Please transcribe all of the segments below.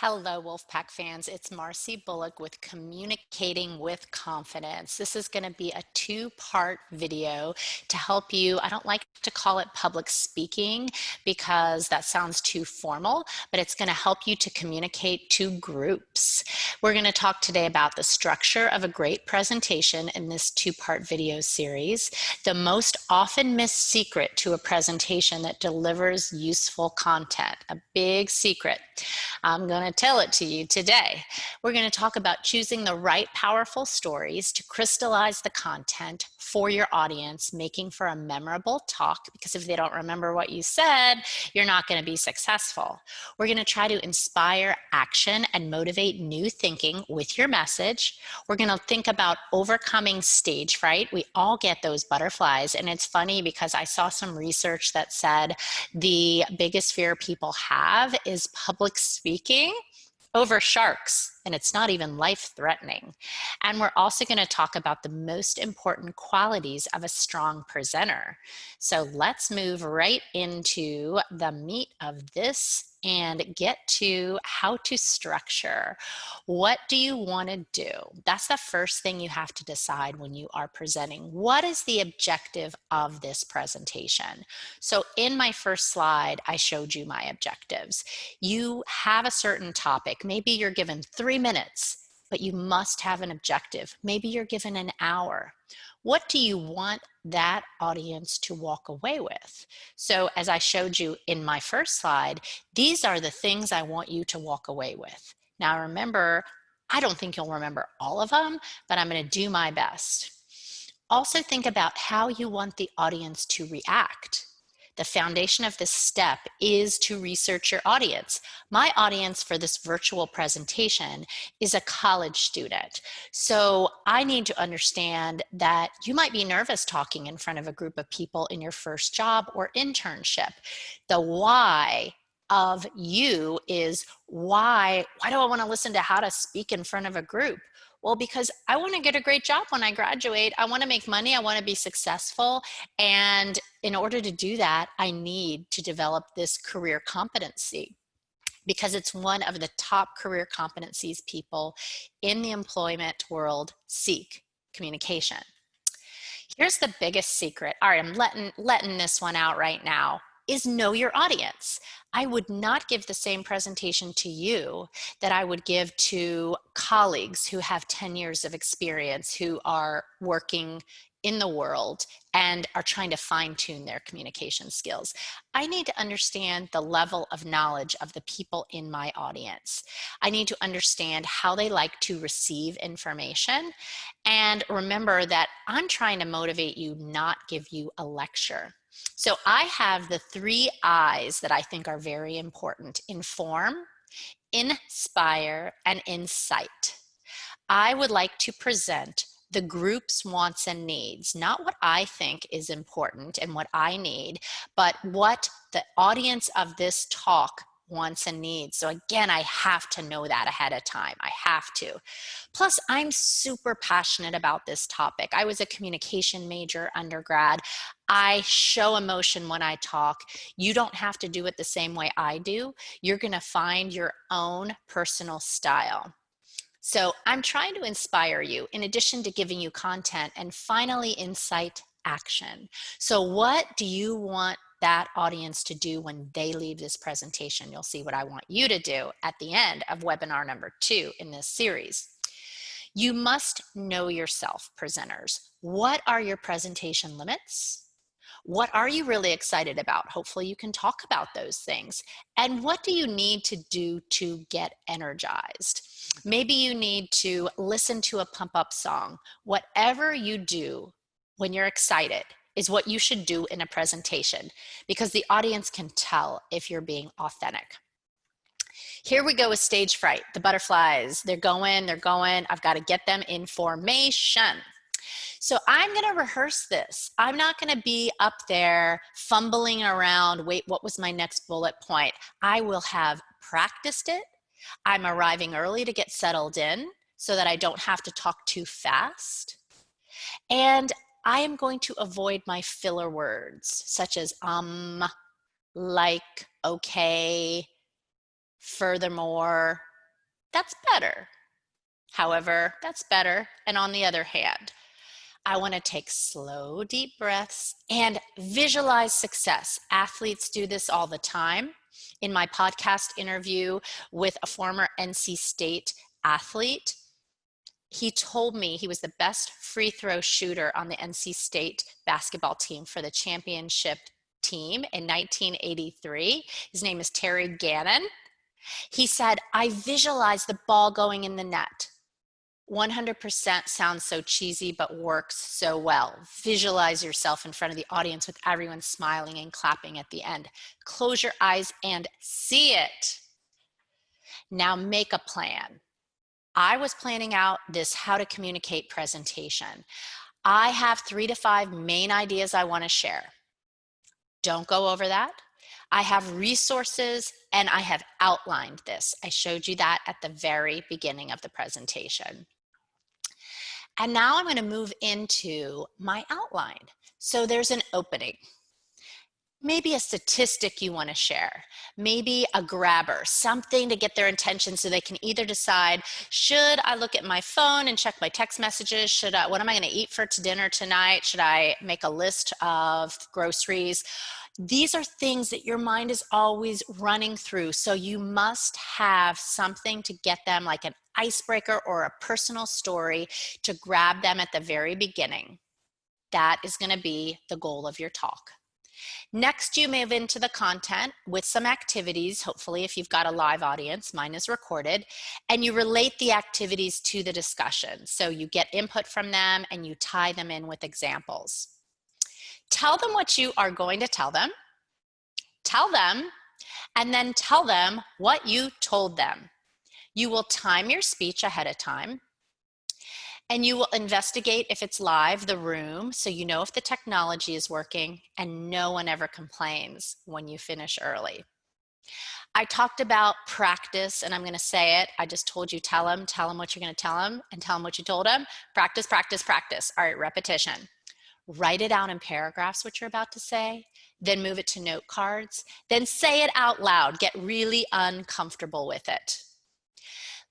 Hello, Wolfpack fans. It's Marcy Bullock with Communicating with Confidence. This is going to be a two-part video to help you. I don't like to call it public speaking because that sounds too formal, but it's going to help you to communicate to groups. We're going to talk today about the structure of a great presentation in this two-part video series, the most often missed secret to a presentation that delivers useful content, a big secret. I'm going to tell it to you today. We're going to talk about choosing the right powerful stories to crystallize the content for your audience, making for a memorable talk, because if they don't remember what you said, you're not going to be successful. We're going to try to inspire action and motivate new thinking with your message. We're going to think about overcoming stage fright. We all get those butterflies, and it's funny because I saw some research that said the biggest fear people have is public speaking over sharks, and it's not even life-threatening. And we're also going to talk about the most important qualities of a strong presenter. So let's move right into the meat of this and get to how to structure. What do you want to do? That's the first thing you have to decide when you are presenting. What is the objective of this presentation? So in my first slide, I showed you my objectives. You have a certain topic. Maybe you're given 3 minutes, but you must have an objective. Maybe you're given an hour. What do you want that audience to walk away with? So as I showed you in my first slide, these are the things I want you to walk away with. Now remember, I don't think you'll remember all of them, but I'm going to do my best. Also think about how you want the audience to react. The foundation of this step is to research your audience. My audience for this virtual presentation is a college student. So I need to understand that you might be nervous talking in front of a group of people in your first job or internship. The why of you is why do I want to listen to how to speak in front of a group? Well, because I want to get a great job when I graduate. I want to make money. I want to be successful. And in order to do that, I need to develop this career competency because it's one of the top career competencies people in the employment world seek: communication. Here's the biggest secret. All right, I'm letting this one out right now, is know your audience. I would not give the same presentation to you that I would give to colleagues who have 10 years of experience, who are working in the world and are trying to fine-tune their communication skills. I need to understand the level of knowledge of the people in my audience. I need to understand how they like to receive information. And remember that I'm trying to motivate you, not give you a lecture. So I have the 3 I's that I think are very important: inform, inspire, and incite. I would like to present the group's wants and needs, not what I think is important and what I need, but what the audience of this talk wants and needs. So again, I have to know that ahead of time. I have to. Plus, I'm super passionate about this topic. I was a communication major undergrad. I show emotion when I talk. You don't have to do it the same way I do. You're going to find your own personal style. So I'm trying to inspire you in addition to giving you content, and finally incite action. So what do you want that audience to do when they leave this presentation? You'll see what I want you to do at the end of webinar number 2 in this series. You must know yourself, presenters. What are your presentation limits? What are you really excited about? Hopefully you can talk about those things. And what do you need to do to get energized? Maybe you need to listen to a pump up song. Whatever you do when you're excited is what you should do in a presentation, because the audience can tell if you're being authentic. Here we go with stage fright. The butterflies, they're going. I've got to get them in formation. So I'm going to rehearse this. I'm not going to be up there fumbling around, wait, what was my next bullet point? I will have practiced it. I'm arriving early to get settled in so that I don't have to talk too fast. And I am going to avoid my filler words, such as like, okay, Furthermore, that's better. However, that's better. And on the other hand, I want to take slow, deep breaths and visualize success. Athletes do this all the time. In my podcast interview with a former NC State athlete, he told me he was the best free throw shooter on the NC State basketball team for the championship team in 1983. His name is Terry Gannon. He said, I visualized the ball going in the net. 100% sounds so cheesy, but works so well. Visualize yourself in front of the audience with everyone smiling and clapping at the end. Close your eyes and see it. Now make a plan. I was planning out this how to communicate presentation. I have 3 to 5 main ideas I want to share. Don't go over that. I have resources and I have outlined this. I showed you that at the very beginning of the presentation. And now I'm going to move into my outline. So there's an opening. Maybe a statistic you want to share, maybe a grabber, something to get their attention so they can either decide, should I look at my phone and check my text messages? What am I going to eat for dinner tonight? Should I make a list of groceries? These are things that your mind is always running through. So you must have something to get them, like an icebreaker or a personal story to grab them at the very beginning. That is going to be the goal of your talk. Next, you move into the content with some activities, hopefully if you've got a live audience, mine is recorded, and you relate the activities to the discussion. So you get input from them and you tie them in with examples. Tell them what you are going to tell them, and then tell them what you told them. You will time your speech ahead of time. And you will investigate if it's live, the room, so you know if the technology is working, and no one ever complains when you finish early. I talked about practice, and I'm going to say it. I just told you, tell them what you're going to tell them, and tell them what you told them. Practice, practice, practice. All right, repetition. Write it out in paragraphs, what you're about to say, then move it to note cards, then say it out loud. Get really uncomfortable with it.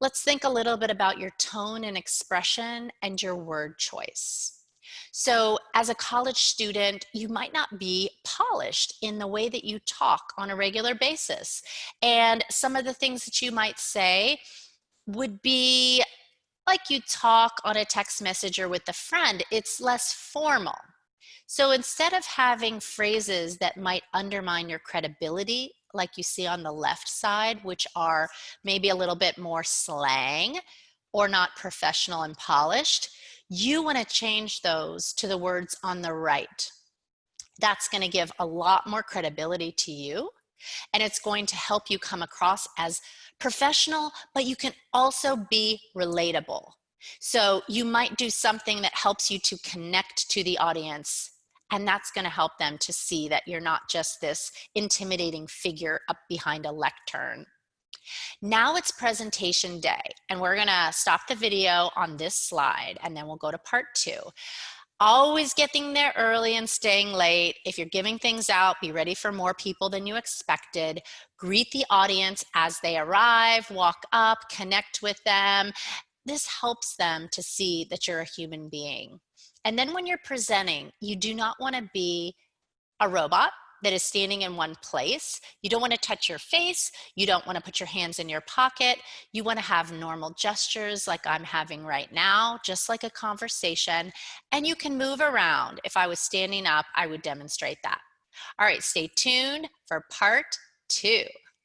Let's think a little bit about your tone and expression and your word choice. So as a college student, you might not be polished in the way that you talk on a regular basis. And some of the things that you might say would be like you talk on a text message or with a friend. It's less formal. So instead of having phrases that might undermine your credibility, like you see on the left side, which are maybe a little bit more slang or not professional and polished, you want to change those to the words on the right. That's going to give a lot more credibility to you, and it's going to help you come across as professional, but you can also be relatable. So you might do something that helps you to connect to the audience, and that's going to help them to see that you're not just this intimidating figure up behind a lectern. Now it's presentation day, and we're going to stop the video on this slide, and then we'll go to part 2. Always getting there early and staying late. If you're giving things out, be ready for more people than you expected. Greet the audience as they arrive, walk up, connect with them. This helps them to see that you're a human being. And then when you're presenting, you do not want to be a robot that is standing in one place. You don't want to touch your face. You don't want to put your hands in your pocket. You want to have normal gestures like I'm having right now, just like a conversation. And you can move around. If I was standing up, I would demonstrate that. All right, stay tuned for part 2.